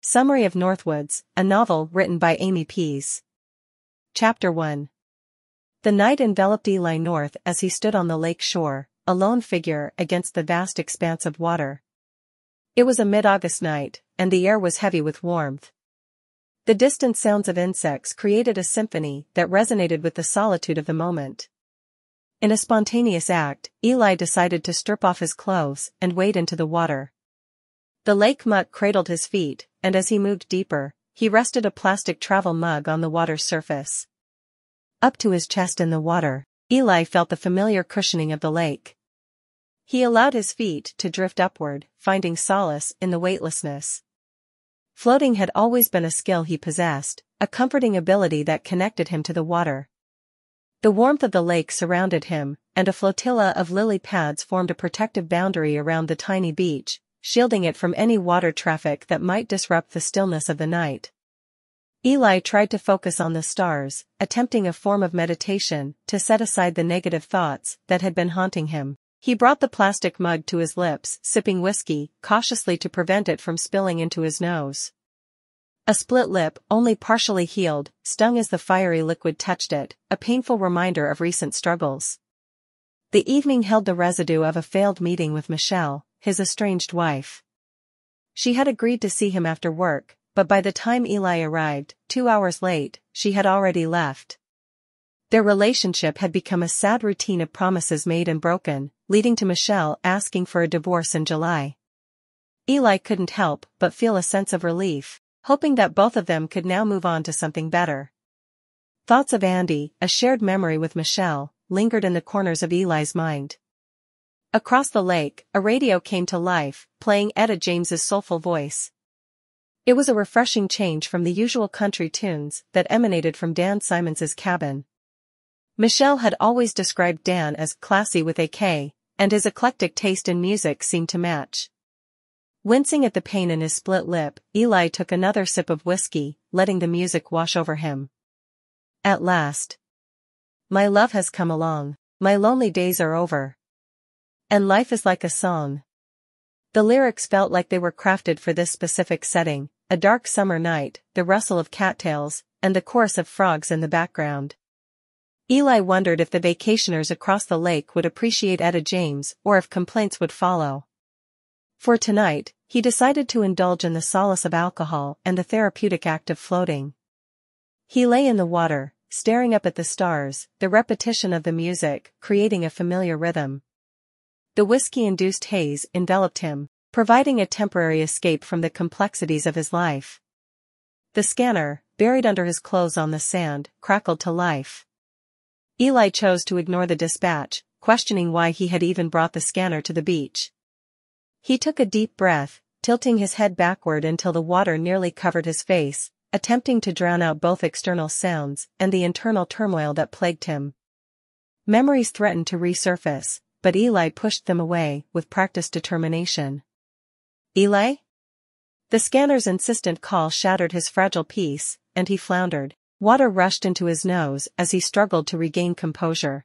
Summary of Northwoods, a novel written by Pease. Chapter 1. The night enveloped Eli North as he stood on the lake shore, a lone figure against the vast expanse of water. It was a mid-August night, and the air was heavy with warmth. The distant sounds of insects created a symphony that resonated with the solitude of the moment. In a spontaneous act, Eli decided to strip off his clothes and wade into the water. The lake muck cradled his feet, and as he moved deeper, he rested a plastic travel mug on the water's surface. Up to his chest in the water, Eli felt the familiar cushioning of the lake. He allowed his feet to drift upward, finding solace in the weightlessness. Floating had always been a skill he possessed, a comforting ability that connected him to the water. The warmth of the lake surrounded him, and a flotilla of lily pads formed a protective boundary around the tiny beach, shielding it from any water traffic that might disrupt the stillness of the night. Eli tried to focus on the stars, attempting a form of meditation to set aside the negative thoughts that had been haunting him. He brought the plastic mug to his lips, sipping whiskey, cautiously to prevent it from spilling into his nose. A split lip, only partially healed, stung as the fiery liquid touched it, a painful reminder of recent struggles. The evening held the residue of a failed meeting with Michelle, his estranged wife. She had agreed to see him after work, but by the time Eli arrived, 2 hours late, she had already left. Their relationship had become a sad routine of promises made and broken, leading to Michelle asking for a divorce in July. Eli couldn't help but feel a sense of relief, hoping that both of them could now move on to something better. Thoughts of Andy, a shared memory with Michelle, lingered in the corners of Eli's mind. Across the lake, a radio came to life, playing Etta James's soulful voice. It was a refreshing change from the usual country tunes that emanated from Dan Simons's cabin. Michelle had always described Dan as classy with a K, and his eclectic taste in music seemed to match. Wincing at the pain in his split lip, Eli took another sip of whiskey, letting the music wash over him. At last. My love has come along, my lonely days are over. And life is like a song. The lyrics felt like they were crafted for this specific setting, a dark summer night, the rustle of cattails, and the chorus of frogs in the background. Eli wondered if the vacationers across the lake would appreciate Etta James or if complaints would follow. For tonight, he decided to indulge in the solace of alcohol and the therapeutic act of floating. He lay in the water, staring up at the stars, the repetition of the music creating a familiar rhythm. The whiskey-induced haze enveloped him, providing a temporary escape from the complexities of his life. The scanner, buried under his clothes on the sand, crackled to life. Eli chose to ignore the dispatch, questioning why he had even brought the scanner to the beach. He took a deep breath, tilting his head backward until the water nearly covered his face, attempting to drown out both external sounds and the internal turmoil that plagued him. Memories threatened to resurface, but Eli pushed them away with practiced determination. Eli? The scanner's insistent call shattered his fragile peace, and he floundered. Water rushed into his nose as he struggled to regain composure.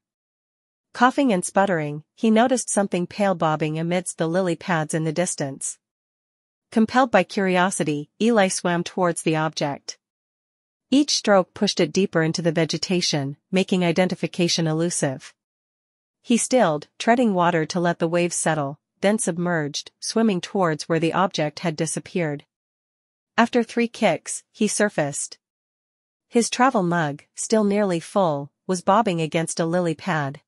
Coughing and sputtering, he noticed something pale bobbing amidst the lily pads in the distance. Compelled by curiosity, Eli swam towards the object. Each stroke pushed it deeper into the vegetation, making identification elusive. He stilled, treading water to let the waves settle, then submerged, swimming towards where the object had disappeared. After 3 kicks, he surfaced. His travel mug, still nearly full, was bobbing against a lily pad.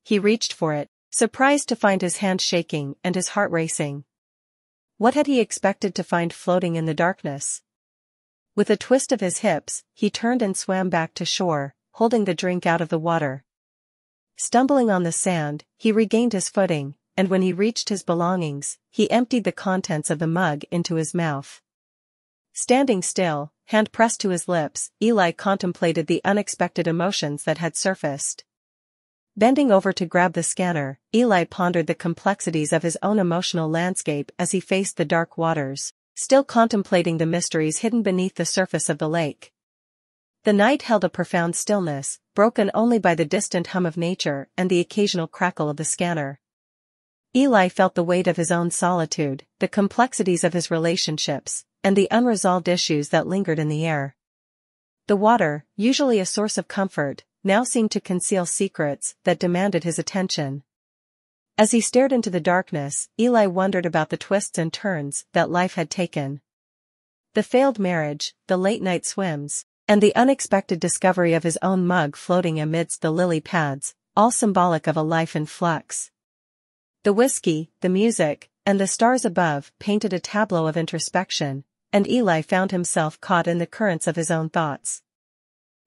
He reached for it, surprised to find his hand shaking and his heart racing. What had he expected to find floating in the darkness? With a twist of his hips, he turned and swam back to shore, holding the drink out of the water. Stumbling on the sand, he regained his footing, and when he reached his belongings, he emptied the contents of the mug into his mouth. Standing still, hand pressed to his lips, Eli contemplated the unexpected emotions that had surfaced. Bending over to grab the scanner, Eli pondered the complexities of his own emotional landscape as he faced the dark waters, still contemplating the mysteries hidden beneath the surface of the lake. The night held a profound stillness, broken only by the distant hum of nature and the occasional crackle of the scanner. Eli felt the weight of his own solitude, the complexities of his relationships, and the unresolved issues that lingered in the air. The water, usually a source of comfort, now seemed to conceal secrets that demanded his attention. As he stared into the darkness, Eli wondered about the twists and turns that life had taken. The failed marriage, the late-night swims, and the unexpected discovery of his own mug floating amidst the lily pads, all symbolic of a life in flux. The whiskey, the music, and the stars above painted a tableau of introspection, and Eli found himself caught in the currents of his own thoughts.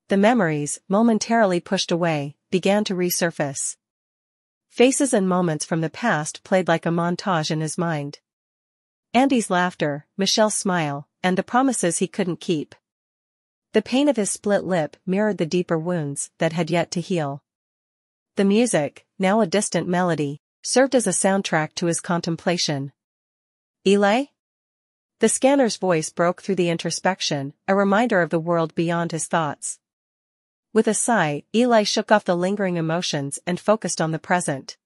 The memories, momentarily pushed away, began to resurface. Faces and moments from the past played like a montage in his mind. Andy's laughter, Michelle's smile, and the promises he couldn't keep. The pain of his split lip mirrored the deeper wounds that had yet to heal. The music, now a distant melody, served as a soundtrack to his contemplation. Eli? The scanner's voice broke through the introspection, a reminder of the world beyond his thoughts. With a sigh, Eli shook off the lingering emotions and focused on the present.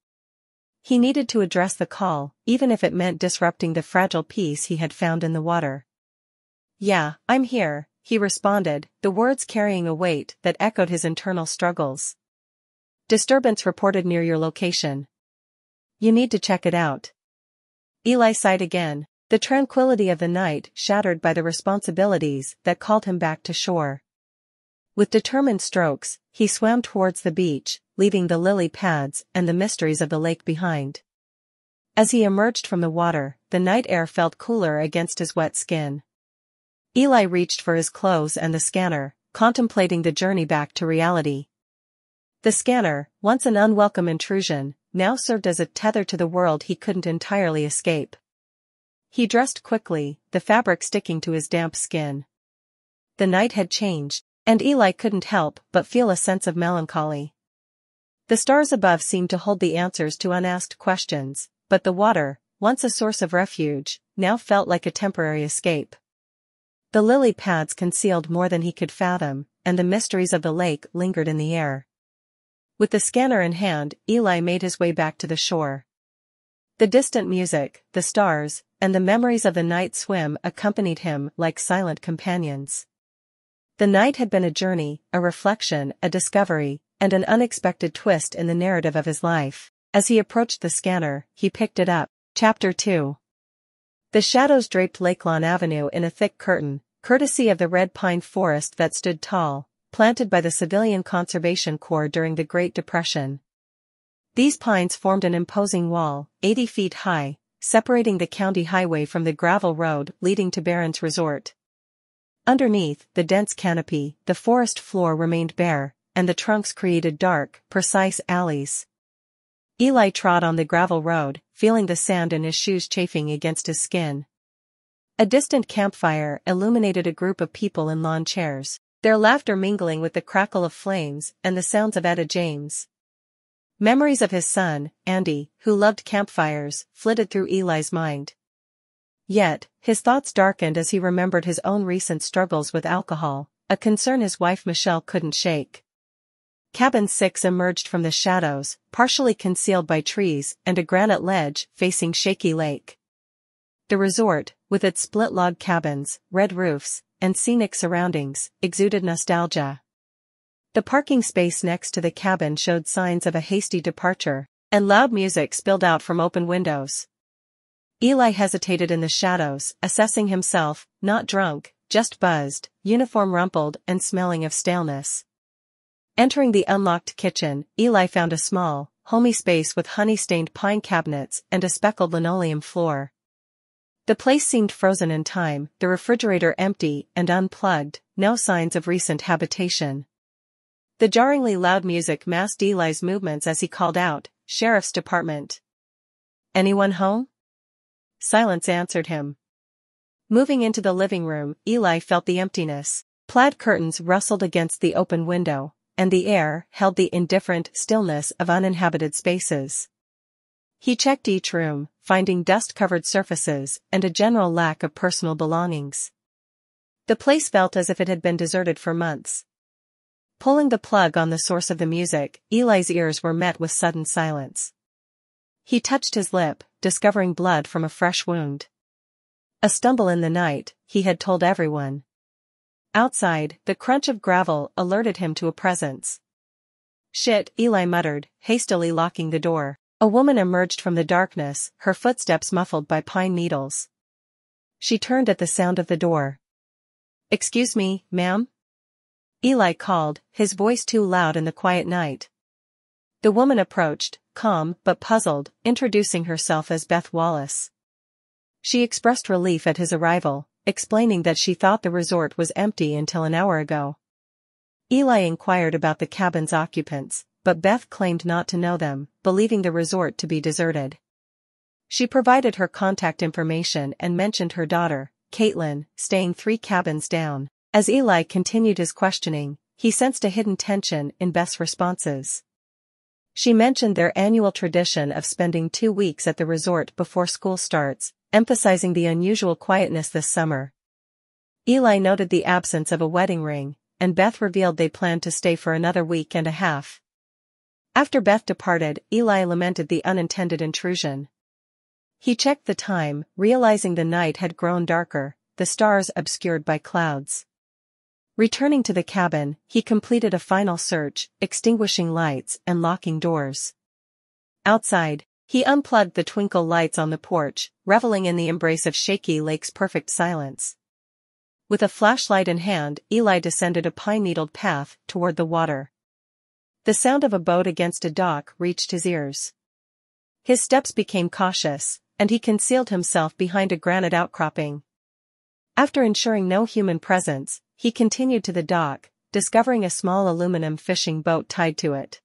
He needed to address the call, even if it meant disrupting the fragile peace he had found in the water. "Yeah, I'm here," he responded, the words carrying a weight that echoed his internal struggles. "Disturbance reported near your location. You need to check it out." Eli sighed again, the tranquility of the night shattered by the responsibilities that called him back to shore. With determined strokes, he swam towards the beach, leaving the lily pads and the mysteries of the lake behind. As he emerged from the water, the night air felt cooler against his wet skin. Eli reached for his clothes and the scanner, contemplating the journey back to reality. The scanner, once an unwelcome intrusion, now served as a tether to the world he couldn't entirely escape. He dressed quickly, the fabric sticking to his damp skin. The night had changed, and Eli couldn't help but feel a sense of melancholy. The stars above seemed to hold the answers to unasked questions, but the water, once a source of refuge, now felt like a temporary escape. The lily pads concealed more than he could fathom, and the mysteries of the lake lingered in the air. With the scanner in hand, Eli made his way back to the shore. The distant music, the stars, and the memories of the night swim accompanied him like silent companions. The night had been a journey, a reflection, a discovery, and an unexpected twist in the narrative of his life. As he approached the scanner, he picked it up. Chapter 2. The shadows draped Lakelon Avenue in a thick curtain, courtesy of the red pine forest that stood tall, planted by the Civilian Conservation Corps during the Great Depression. These pines formed an imposing wall, 80 feet high, separating the county highway from the gravel road leading to Barron's Resort. Underneath the dense canopy, the forest floor remained bare, and the trunks created dark, precise alleys. Eli trod on the gravel road, feeling the sand in his shoes chafing against his skin. A distant campfire illuminated a group of people in lawn chairs, their laughter mingling with the crackle of flames and the sounds of Etta James. Memories of his son, Andy, who loved campfires, flitted through Eli's mind. Yet, his thoughts darkened as he remembered his own recent struggles with alcohol, a concern his wife Michelle couldn't shake. Cabin 6 emerged from the shadows, partially concealed by trees and a granite ledge facing Shaky Lake. The resort, with its split log cabins, red roofs, and scenic surroundings, exuded nostalgia. The parking space next to the cabin showed signs of a hasty departure, and loud music spilled out from open windows. Eli hesitated in the shadows, assessing himself, not drunk, just buzzed, uniform rumpled and smelling of staleness. Entering the unlocked kitchen, Eli found a small, homey space with honey-stained pine cabinets and a speckled linoleum floor. The place seemed frozen in time, the refrigerator empty and unplugged, no signs of recent habitation. The jarringly loud music masked Eli's movements as he called out, "Sheriff's Department. Anyone home?" Silence answered him. Moving into the living room, Eli felt the emptiness. Plaid curtains rustled against the open window, and the air held the indifferent stillness of uninhabited spaces. He checked each room, finding dust-covered surfaces and a general lack of personal belongings. The place felt as if it had been deserted for months. Pulling the plug on the source of the music, Eli's ears were met with sudden silence. He touched his lip, discovering blood from a fresh wound. A stumble in the night, he had told everyone. Outside, the crunch of gravel alerted him to a presence. "Shit," Eli muttered, hastily locking the door. A woman emerged from the darkness, her footsteps muffled by pine needles. She turned at the sound of the door. "Excuse me, ma'am?" Eli called, his voice too loud in the quiet night. The woman approached, calm but puzzled, introducing herself as Beth Wallace. She expressed relief at his arrival, explaining that she thought the resort was empty until an hour ago. Eli inquired about the cabin's occupants, but Beth claimed not to know them, believing the resort to be deserted. She provided her contact information and mentioned her daughter, Caitlin, staying 3 cabins down. As Eli continued his questioning, he sensed a hidden tension in Beth's responses. She mentioned their annual tradition of spending 2 weeks at the resort before school starts, emphasizing the unusual quietness this summer. Eli noted the absence of a wedding ring, and Beth revealed they planned to stay for another week and a half. After Beth departed, Eli lamented the unintended intrusion. He checked the time, realizing the night had grown darker, the stars obscured by clouds. Returning to the cabin, he completed a final search, extinguishing lights and locking doors. Outside, he unplugged the twinkle lights on the porch, reveling in the embrace of Shaky Lake's perfect silence. With a flashlight in hand, Eli descended a pine-needled path toward the water. The sound of a boat against a dock reached his ears. His steps became cautious, and he concealed himself behind a granite outcropping. After ensuring no human presence, he continued to the dock, discovering a small aluminum fishing boat tied to it.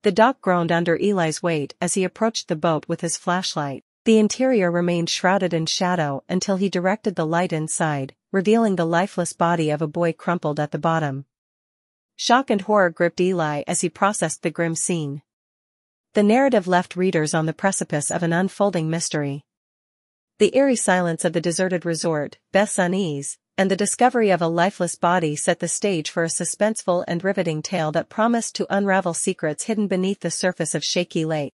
The dock groaned under Eli's weight as he approached the boat with his flashlight. The interior remained shrouded in shadow until he directed the light inside, revealing the lifeless body of a boy crumpled at the bottom. Shock and horror gripped Eli as he processed the grim scene. The narrative left readers on the precipice of an unfolding mystery. The eerie silence of the deserted resort, Beth's unease, and the discovery of a lifeless body set the stage for a suspenseful and riveting tale that promised to unravel secrets hidden beneath the surface of Shaky Lake.